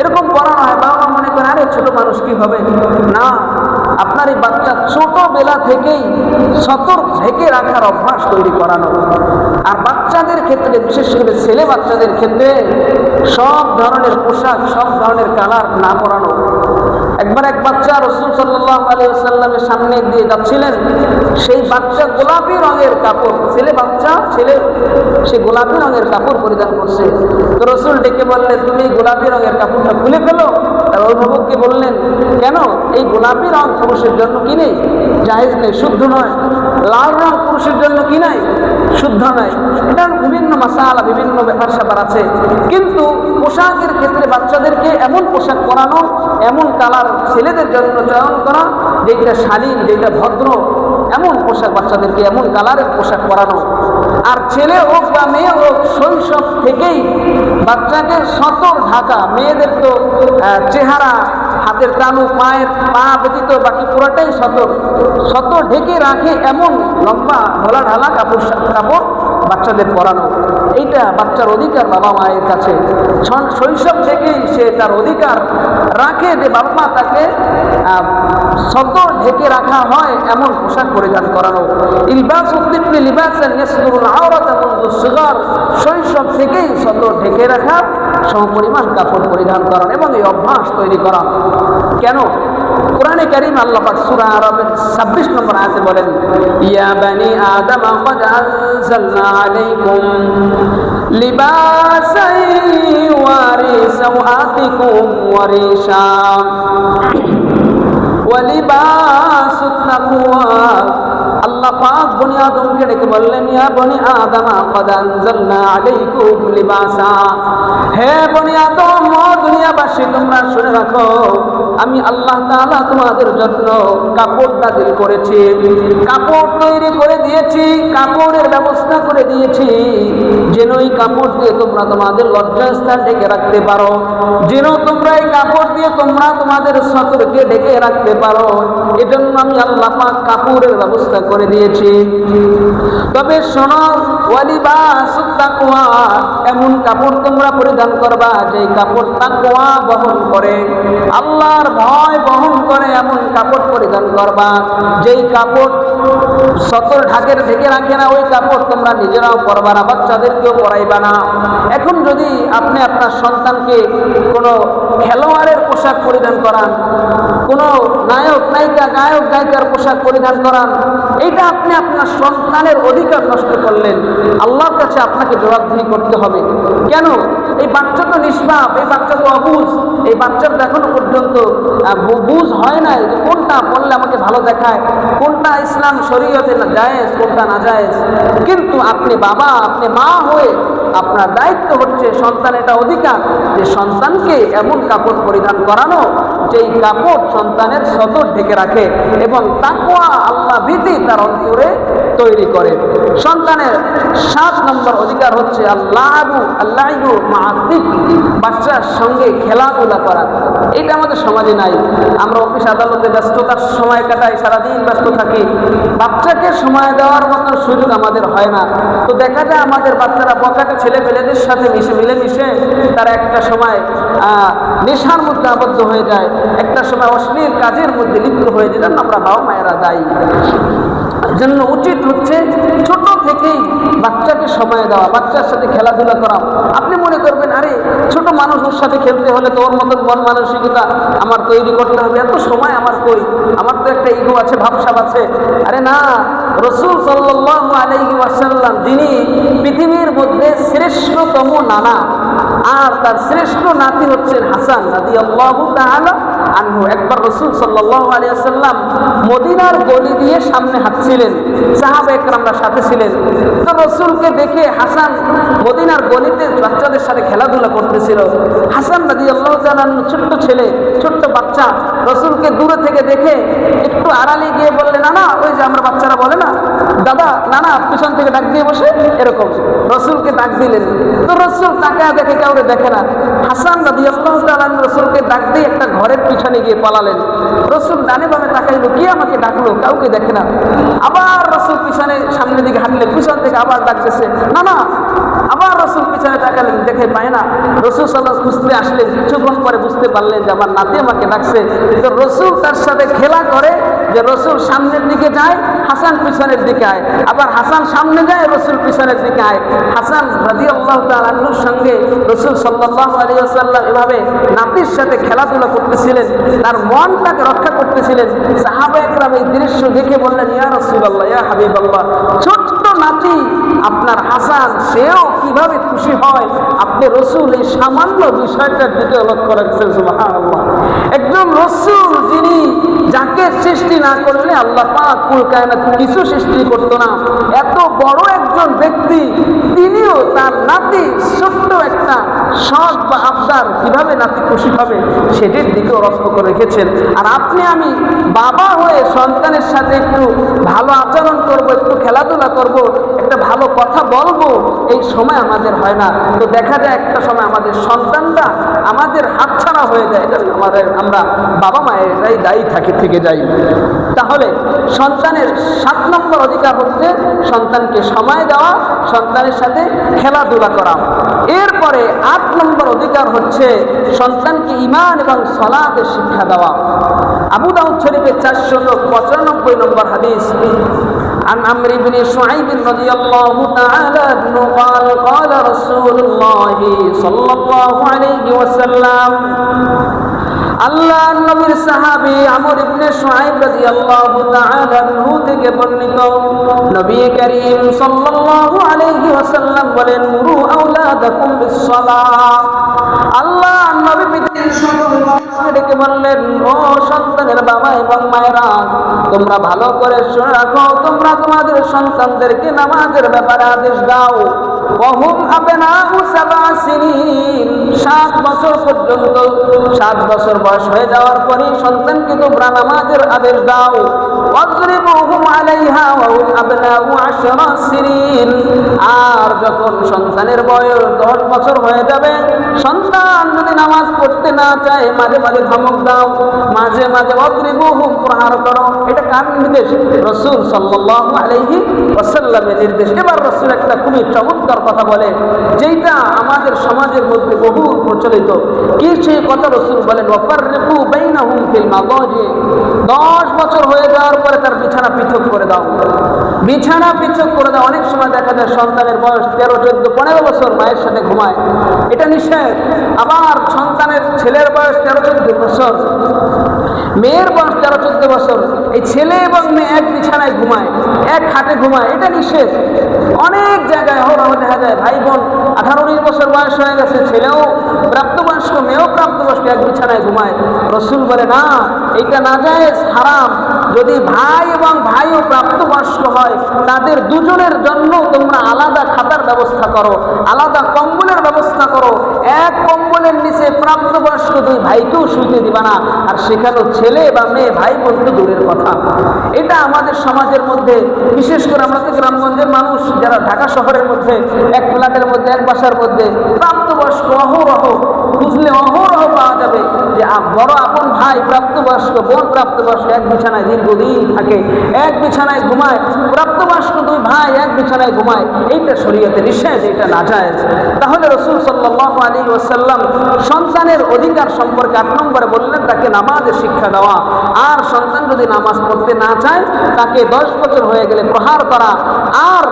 Speaker 1: এরকম পরানো হয়। বাবা মনে করে আরে ছোট মানুষ কি হবে, না, আপনার এই বাচ্চা ছোটবেলা থেকেই সতর ঢেকে রাখার অভ্যাস তৈরি করানো। আর বাচ্চাদের ক্ষেত্রে, বিশেষ করে ছেলে বাচ্চাদের ক্ষেত্রে সব ধরনের পোশাক, সব ধরনের কালার না পরানো। একবার এক বাচ্চা রাসূল সাল্লাল্লাহু আলাইহি ওয়াসাল্লামের সামনে দিয়ে যাচ্ছিলেন, সেই বাচ্চা গোলাপি রঙের কাপড়, ছেলে বাচ্চা, ছেলে সে গোলাপি রঙের কাপড় পরিধান করছে। তো রাসূল ডেকে বললেন, তুমি গোলাপি রঙের কাপড়টা খুলে ফেলো। তার অভিভাবককে বললেন, কেন? এই গোলাপি রং পুরুষের জন্য কি নেই? জায়েজ নেই, শুদ্ধ নয়। লাল রং পুরুষের জন্য কি নাই? শুদ্ধ নয়। এটা বিভিন্ন মাসালা, বিভিন্ন ব্যাপার স্যাপার আছে। কিন্তু পোশাকের ক্ষেত্রে বাচ্চাদেরকে এমন পোশাক পরানো, এমন কালার ছেলেদের জন্য চয়ন করা যেটা শালীন, যেটা ভদ্র, এমন পোশাক বাচ্চাদেরকে এমন কালারের পোশাক পরানো। আর ছেলে হোক বা মেয়ে হোক, শৈশব থেকেই বাচ্চাকে সতর ঢাকা। মেয়েদের তো চেহারা, হাতের তালু, পায়ের পা ব্যতীত বাকি পুরোটাই সতর ঢেকে রাখে এমন লম্বা ঢোলা ঢালা কাপড় বাচ্চাদের পরানো। এইটা বাচ্চার অধিকার বাবা মায়ের কাছে। শৈশব থেকেই সে তার অধিকার রাখে যে বাবা মা তাকে সতর ঢেকে রাখা হয় এমন পোশাক পরিধান করানো। ইলবাসুত-তিফলি লিবাসান ইয়াসতুরুল আওরাতা মুনযু সিগার, শৈশব থেকেই সতর ঢেকে রাখা সমপরিমাণ কাপড় পরিধান করানো এবং এই অভ্যাস তৈরি করা। কেন? কোরআনে কারীম আল্লাহ পাক সূরা আরাফের 26 নম্বর আয়াতে বলেন, ইয়া বানি আদম ক্বাদ আনজালনা আলাইকুম লিবাসান ইউয়ারি সাওআতিকুম ওয়া রিশা ওয়া লিবাসুত তাকওয়া। আল্লাহ পাক বনি আদমকে ডেকে বললেন, ইয়া বনি আদম ক্বাদ আনজালনা আলাইকুম লিবাসা, হে বনি আদম, ও দুনিয়াবাসী তোমরা শুনে রাখো, আমি আল্লাহ তাআলা তোমাদের জন্য কাপড় নাযিল করেছি, কাপড় তৈরি করে দিয়েছি, কাপড়ের ব্যবস্থা করে দিয়েছি, যেন এই কাপড় দিয়ে তোমরা তোমাদের লজ্জাস্থান ঢেকে রাখতে পারো, যেন তোমরা এই কাপড় দিয়ে তোমরা তোমাদের সতরকে ঢেকে রাখতে পারো। এজন্য আমি আল্লাহ পাক কাপড়ের ব্যবস্থা করে দিয়েছি। তবে শোনো, ওয়ালিবাসুত তাকওয়া, এমন কাপড় তোমরা পরিধান করবা যে কাপড় তাকওয়া বহন করে, আল্লাহর ভয় বহন করে, এমন কাপড় পরিধান করবা যেই কাপড় সতর ঢেকে রাখে না। ওই কাপড় তোমরা নিজেরাও পরবা না, বাচ্চাদেরকেও পরাইবা না। এখন যদি আপনি আপনার সন্তানকে কোনো খেলোয়াড়ের পোশাক পরিধান করান, কোনো নায়ক নায়িকা, গায়ক গায়িকার পোশাক পরিধান করান, এইটা আপনি আপনার সন্তানের অধিকার নষ্ট করলেন। আল্লাহর কাছে আপনাকে জবাবদিহি করতে হবে। কেন? এই বাচ্চা তো নিষ্পাপ, এই বাচ্চা তো অবুঝ, এই বাচ্চার তো এখনো পর্যন্ত বুঝ হয় নাই যে কোনটা পড়লে আমাকে ভালো দেখায়, কোনটা ইসলাম শরীয়তে জায়েজ, কোনটা না জায়েজ। কিন্তু আপনি বাবা, আপনি মা হয়ে আপনার দায়িত্ব হচ্ছে সন্তানের এটা অধিকার যে সন্তানকে এমন কাপড় পরিধান করানো যেই কাপড় সন্তানের সতর ঢেকে রাখে এবং তাকওয়া, আল্লাহ ভীতি তার অন্তরে তৈরি করে। সন্তানের 7 নম্বর অধিকার হচ্ছে আল্লাহু মাআতিক, বাচ্চার সঙ্গে খেলাধুলা করা। এটা আমাদের সমাজে নাই। আমরা অফিস আদালতে ব্যস্ততার সময় কাটাই, সারাদিন ব্যস্ত থাকি, বাচ্চাকে সময় দেওয়ার মতো সুযোগ আমাদের হয় না। তো দেখা যায় আমাদের বাচ্চারা বকাটে ছেলে পেলেদের সাথে মিলেমিশে তারা একটা সময় নেশার মধ্যে আবদ্ধ হয়ে যায়, একটা সময় অশ্লীল কাজের মধ্যে লিপ্ত হয়ে যায়। আমরা বাবা মায়েরা দায়ী। জন্য উচিত হচ্ছে ছোট থেকেই বাচ্চাকে সময় দেওয়া, বাচ্চার সাথে খেলাধুলা করা। আপনি মনে করবেন আরে ছোট মানুষ, ওর সাথে খেলতে হলে তো ওর মতন মন মানসিকতা আমার তৈরি করতে হবে, এত সময় আমার কই, আমার তো একটা ইগো আছে, ভাবসাব আছে। আরে না, রাসূল সাল্লাল্লাহু আলাইহি ওয়াসাল্লাম যিনি পৃথিবীর মধ্যে শ্রেষ্ঠতম নানা, আর তার শ্রেষ্ঠ নাতি হচ্ছেন হাসান রাদিয়াল্লাহু তাআলা আনহু। একবার রাসূল সাল্লাল্লাহু আলাইহি ওয়াসাল্লাম মদিনার গলি দিয়ে সামনে হাঁটছিলেন, সাহাবা একরামরা সাথে ছিলেন। তো রাসূলকে দেখে হাসান মদিনার গলিতে বাচ্চাদের সাথে খেলাধুলা করতেছিল। হাসান রাদিয়াল্লাহু তাআলা আনহু ছোট্ট ছেলে, ছোট্ট বাচ্চা, রাসূলকে দূরে থেকে দেখে একটু আড়ালে গিয়ে বললেন, নানা, ওই যে আমরা বাচ্চারা বলে না দাদা, নানা, পিছন থেকে ডাক দিয়ে বসে, এরকম রাসূলকে ডাক দিলেন। তো রাসূল তাকায় দেখে কাউরে দেখে না। হাসান রাদিয়াল্লাহু তাআলা আনহু রাসূলকে ডাক দিয়ে একটা ঘরের পিছনে গিয়ে পালালেন। রাসূল ডানে বামে তাকাইলো, কে আমাকে ডাকলো, কাউকে দেখে না। আবার রাসূল পিছনে সামনের দিকে হাঁটলেন, পিছন থেকে আবার ডাকতেছে, না না। আবার রাসূল পিছনে তাকালেন, দেখে পায় না। রাসূল সাল্লাল্লাহু আলাইহি ওয়াসাল্লাম আসলেন, কিছুক্ষণ পরে বুঝতে পারলেন যে আমার নাতি আমাকে ডাকছে। তো রাসূল তার সাথে খেলা করে যে রাসূল সামনের দিকে যায়, হাসান পিছনের দিকে আয়, আবার হাসান সামনে যায়, রাসূল পিছনের দিকে আয়। হাসান রাদিয়াল্লাহু তাআলা আনহুর সঙ্গে রাসূল সাল্লাল্লাহু আলাইহি ওয়াসাল্লাম এভাবে নাতির সাথে খেলাধুলা করতেছিলেন, তার মনটাকে রক্ষা করতেছিলেন। সাহাবা একরাম এই দৃশ্য দেখে বললেন, ইয়া রাসূলুল্লাহ, ইয়া হাবিবাল্লাহ, ছোট্ট নাতি আপনার হাসান, সেও কিভাবে খুশি হয়। আপনি রাসূল এই সামান্য বিষয়টার দিকে লক্ষ্য রাখছেন। সুবহানাল্লাহ। একজন রাসূল যিনি যাকে সৃষ্টি না করলে আল্লাহ পাক কুল কায়নাত কিছু সৃষ্টি করতো না, এত বড় একজন ব্যক্তি তিনিও তার নাতি ছোট্ট একটা শখ বা আবদার কিভাবে নাতি খুশি হবে সেটির দিকেও লক্ষ্য করে রেখেছেন। আর আপনি আমি বাবা হয়ে সন্তানের সাথে একটু ভালো আচরণ করব, একটু খেলাধুলা করব, একটা ভালো কথা বলবো, এই সময় আমাদের হয় না। তো দেখা যায় একটা সময় আমাদের সন্তানরা আমাদের হাতছাড়া হয়ে যায়, এটা আমরা বাবা মায়েরাই দায়ী থেকে যাই। তাহলে সন্তানের 7 নম্বর অধিকার হচ্ছে সন্তানকে সময় দেওয়া, সন্তানের সাথে খেলাধুলা করা। এরপরে 8 নম্বর অধিকার হচ্ছে সন্তানকে ঈমান এবং সালাতের শিক্ষা দেওয়া। আবু দাউদ শরীফে 495 নম্বর হাদিস, عن عمرو بن شعيب رضي الله تعالى عنه قال قال رسول الله صلى الله عليه وسلم, আল্লাহ নবীর সাহাবী আমর ইবনে শুআইব রাদিয়াল্লাহু তাআলা আনহু থেকে বর্ণিত, নবী করিম সাল্লাল্লাহু আলাইহি ওয়াসাল্লাম বলেন, মুরু আওলাদাকুম বিস-সালাহ। আল্লাহ নবী পৃথিবীর সকল মানুষকে বললেন, ও সন্তানের বাবা এবং মায়েরা, তোমরা ভালো করে শুনে রাখো, তোমরা তোমাদের সন্তানদেরকে নামাজের ব্যাপারে আদেশ দাও। ওহুম আবনাউ 7 সিনিন, 7 বছর পর্যন্ত, 7 বছর বয়স হয়ে যাওয়ার পরে সন্তানকে তোমরা নামাজের আদেশ দাও। ওয়াজরিবুহুম আলাইহা ওয়া হুম আবনাউ 10 সিনিন, আর যখন সন্তানের বয়স 10 বছর হয়ে যাবে, সন্তান যদি নামাজ পড়তে না চায় মাঝে মাঝে ধমক দাও, মাঝে মাঝে ওয়াজরিবুহুম, প্রহার করো। এটা কার নির্দেশ? রাসূল সাল্লাল্লাহু আলাইহি ওয়াসাল্লামের নির্দেশ। এবার রাসূল একটা খুবই চমৎকার কথা বলে, যেটা আমাদের সমাজের মধ্যে বহু প্রচলিত। কি সেই কথা রাসূল বলেন, ওয়াফাররিকু বাইনাহুম ফিল মাদাজি, 10 বছর হয়ে যাওয়ার পরে তার বিছানা পৃথক করে দাও, বিছানা পৃথক করে দাও। অনেক সময় দেখা যায় সন্তানের বয়স 13, 14, 15 বছর মায়ের সাথে ঘুমায়, এটা নিষেধ। আবার সন্তানের ছেলের বয়স 13, 14 বছর, মেয়ের বয়স 13, 14 বছর, এই ছেলে এবং মেয়ে এক বিছানায় ঘুমায়, এক খাটে ঘুমায়, এটা নিষেধ। অনেক জায়গায় দেখা যায় ভাই বোন 18, 19 বছর বয়স হয়ে গেছে, ছেলেও প্রাপ্তবয়স্ক, মেয়েও প্রাপ্তবয়স্ক, এক বিছানায় ঘুমায়। রাসূল বলে, না, এটা নাজায়েজ, হারাম। যদি ভাই এবং ভাইও প্রাপ্তবয়স্ক হয়, তাদের দুজনের জন্য তোমরা আলাদা খাতার ব্যবস্থা করো, আলাদা কম্বলের ব্যবস্থা করো। এক কম্বলের নিচে প্রাপ্তবয়স্ক 2 ভাইকেও শুইতে দিবা না, আর সেখানেও ছেলে বা মেয়ে ভাই বোন তো দূরের কথা। এটা আমাদের সমাজের মধ্যে, বিশেষ করে আমরা তো গ্রামগঞ্জের মানুষ, যারা ঢাকা শহরের মধ্যে এক ফ্ল্যাটের মধ্যে, এক বাসার মধ্যে প্রাপ্তবয়স্ক অহরহ খুঁজলে অহরহ পাওয়া যাবে যে বড় আপন ভাই প্রাপ্তবয়স্ক, বোন প্রাপ্তবয়স্ক, এক বিছানায় দীর্ঘদিন থাকে, এক বিছানায় ঘুমায়, প্রাপ্তবয়স্ক 2 ভাই এক বিছানায় ঘুমায়। এইটা শরীয়তে নিষেধ, এটা নাজায়েজ। তাহলে রাসূল সাল্লাল্লাহু আলাইহি ওয়াসাল্লাম সন্তানের অধিকার সম্পর্কে 8 নম্বরে বললেন তাকে নামাজের শিক্ষা দেওয়া। আর সন্তান যদি নামাজ পড়তে না চায়, তাকে 10 বছর হয়ে গেলে প্রহার করা। আর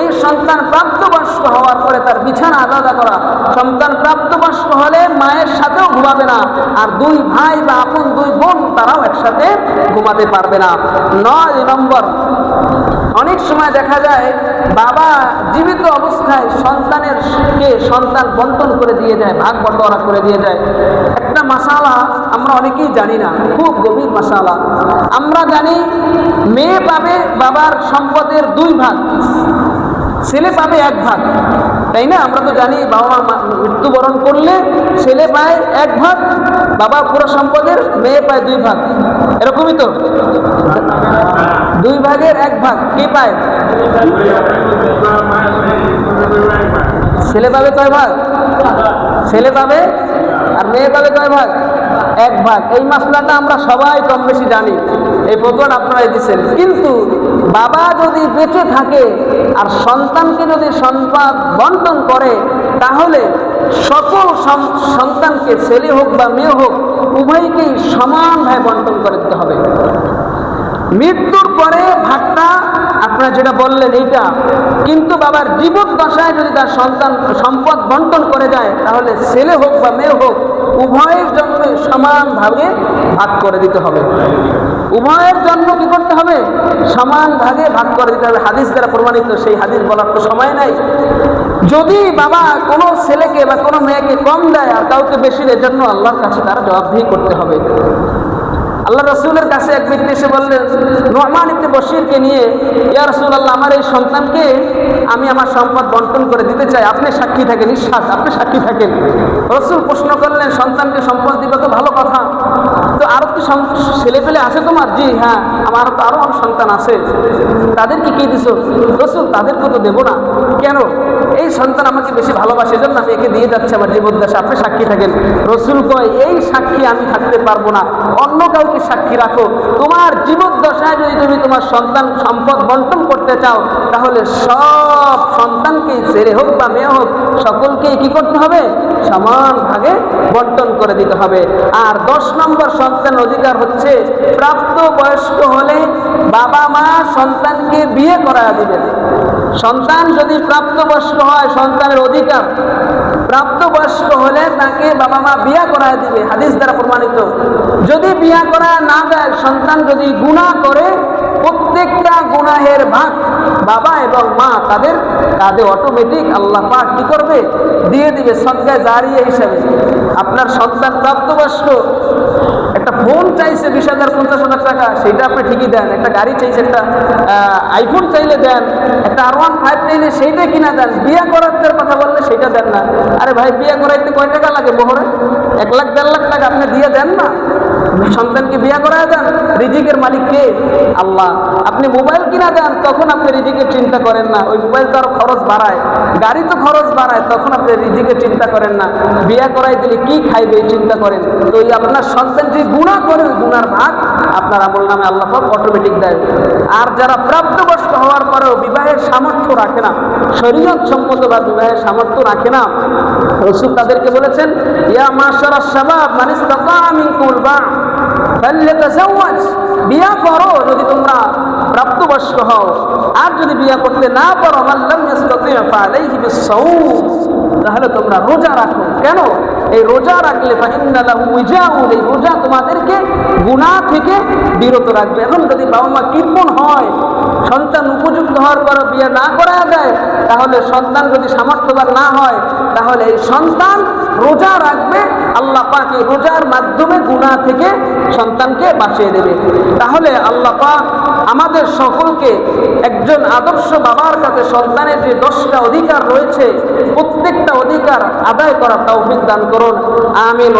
Speaker 1: এই সন্তান প্রাপ্তবয়স্ক হওয়ার পরে তার বিছানা আলাদা করা। সন্তান প্রাপ্তবয়স্ক হলে মায়ের সাথেও ঘুমাবে না, আর 2 ভাই বা আপন 2 বোন তারাও একসাথে ঘুমাতে পারবে না। 9 নম্বর, অনেক সময় দেখা যায় বাবা জীবিত অবস্থায় সন্তান বন্টন করে দিয়ে যায়, ভাগ বটোয়ারা করে দিয়ে যায়। একটা মাসালা আমরা অনেকেই জানি না, খুব গভীর মাসালা। আমরা জানি মেয়ে পাবে বাবার সম্পদের 2 ভাগ, ছেলে পাবে 1 ভাগ, তাই না? আমরা তো জানি বাবা মা মৃত্যুবরণ করলে ছেলে পায় 1 ভাগ বাবার পুরো সম্পদের, মেয়ে পায় 2 ভাগ, এরকমই তো। 2 ভাগের 1 ভাগ কে পায়? ছেলে পাবে কয় ভাগ? ছেলে পাবে, আর মেয়ে পাবে কয় ভাগ? 1 ভাগ। এই মাসলাটা আমরা সবাই কম বেশি জানি, এই ফতোয়াটা আপনারাই দিচ্ছেন। কিন্তু বাবা যদি বেঁচে থাকে আর সন্তানকে যদি সম্পদ বন্টন করে, তাহলে সকল সন্তানকে, ছেলে হোক বা মেয়ে হোক, উভয়কেই সমানভাবে বন্টন করে দিতে হবে। মৃত্যুর পরে ভাগটা আপনারা যেটা বললেন এইটা, কিন্তু বাবার জীবদ্দশায় যদি তার সন্তান সম্পদ বন্টন করে যায়, তাহলে ছেলে হোক বা মেয়ে হোক, উভয়ের জন্য সমানভাবে ভাগ করে দিতে হবে। উভয়ের জন্য কি করতে হবে? সমান ভাগে ভাগ করে দিতে হবে। হাদিস দ্বারা প্রমাণিত, সেই হাদিস বলার তো সময় নাই। যদি বাবা কোনো ছেলেকে বা কোনো মেয়েকে কম দেয় আর কাউকে বেশি দেয়, জন্য আল্লাহর কাছে তারা জবাবদিহি করতে হবে। আল্লাহ রাসূলের কাছে এক ব্যক্তি এসে বললেন, নু'মান ইবনে বশীরকে নিয়ে, ইয়া রাসূলুল্লাহ, আমার এই সন্তানকে আমি আমার সম্পদ বন্টন করে দিতে চাই, আপনি সাক্ষী থাকেন। ঈশ্বর, আপনি সাক্ষী থাকেন। রাসূল প্রশ্ন করলেন, সন্তানকে সম্পদ দিবা তো ভালো কথা, তো আরো কি ছেলে পেলে আছে তোমার? জি হ্যাঁ, আমার তো আরো অনেক সন্তান আছে। তাদেরকে কি দিছো? রাসূল, তাদেরকে তো দেবো না। কেন? এই সন্তান আমাকে বেশি ভালোবাসে, জন্য আমি একে দিয়ে যাচ্ছি আমার জীবদ্দশা, আপনি সাক্ষী থাকেন। রাসূল কয়, এই সাক্ষী আমি থাকতে পারবো না, অন্য কাউকে সাক্ষী রাখো। তোমার জীবদ্দশায় যদি তুমি তোমার সন্তান সম্পদ বন্টন করতে চাও, তাহলে সব সন্তানকে, ছেলে হোক বা মেয়ে হোক, সকলকেই কি করতে হবে? সমান ভাগে বন্টন করে দিতে হবে। আর 10 নম্বর সন্তান অধিকার হচ্ছে, প্রাপ্ত বয়স্ক হলে বাবা মা সন্তানকে বিয়ে করায় দিবেন। সন্তান যদি প্রাপ্তবয়স্ক হয়, সন্তানের অধিকার, প্রাপ্তবয়স্ক হলে তাকে বাবা মা বিয়ে করায় দিবে, হাদিস দ্বারা প্রমাণিত। যদি বিয়ে করা না দেয়, সন্তান যদি গুনাহ করে, প্রত্যেকটা গুনাহের ভাগ বাবা এবং মা তাদের কাঁধে অটোমেটিক আল্লাহ পাক কি করবে? দিয়ে দিবে সদকা জারিয়া হিসাবে। আপনার সন্তান প্রাপ্তবয়স্ক, একটা ফোন চাইছে 20,000 50,000 টাকা, সেটা আপনি ঠিকই দেন। একটা গাড়ি চাইছে, একটা আইফোন চাইলে দেন, একটা R15 চাইলে সেইটা কিনা দেন। বিয়ে করাতে কথা বললে সেটা দেন না। আরে ভাই, বিয়ে করাইতে কয় টাকা লাগে মোহরে? 1 লাখ 1.5 লাখ টাকা আপনি দিয়ে দেন না, সন্তানকে বিয়ে করায় দেন। রিজিকের মালিক কে? আল্লাহ। আপনি মোবাইল কিনা দেন, তখন আপনি রিজিকের চিন্তা করেন না, ওই মোবাইল তো আরো খরচ বাড়ায়, গাড়ি তো খরচ বাড়ায়, তখন আপনি রিজিকের চিন্তা করেন না। বিয়ে করাই দিলে কি খাইবে এই চিন্তা করেন। তো এই আপনার সন্তান যে গুনাহ করে, ওই গুনার ভাগ আপনার আমল নামে আল্লাহ পাক অটোমেটিক দেয়। আর যারা প্রাপ্তবয়স্ক হওয়ার পরেও বিবাহের সামর্থ্য রাখে না, শরীয়ত সম্মত বা বিবাহের সামর্থ্য রাখে না, রাসূল তাদেরকে বলেছেন, ইয়া মাশারাশ শাবাব মান ইসতাতা মিনকুল বা ফালইতাজাওয়াজ, বিয়া করো যদি তোমরা প্রাপ্তবয়স্ক হও। আর যদি বিয়া করতে না পারো, মান লাম ইসতাতি ফালাইহি বিসসাওম, তাহলে তোমরা রোজা রাখো। কেন? এই রোজা রাখলে ফাইন্না লাহু উইজাউন, এই রোজা তোমাদেরকে গুনাহ থেকে বিরত রাখবে। এখন যদি বাবা মা কৃপণ হয়, সন্তান উপযুক্ত হওয়ার পর বিয়ে না করা দেয়, তাহলে সন্তান যদি সামর্থ্যবান না হয়, তাহলে এই সন্তান রোজা রাখবে, আল্লাহ পাক এই রোজার মাধ্যমে গুনাহ থেকে সন্তানকে বাঁচিয়ে দেবে। তাহলে আল্লাহ পাক আমাদের সকলকে একজন আদর্শ বাবার কাছে সন্তানের যে 10টা অধিকার রয়েছে, প্রত্যেকটা অধিকার আদায় করার তৌফিক দান করুন। আমিন।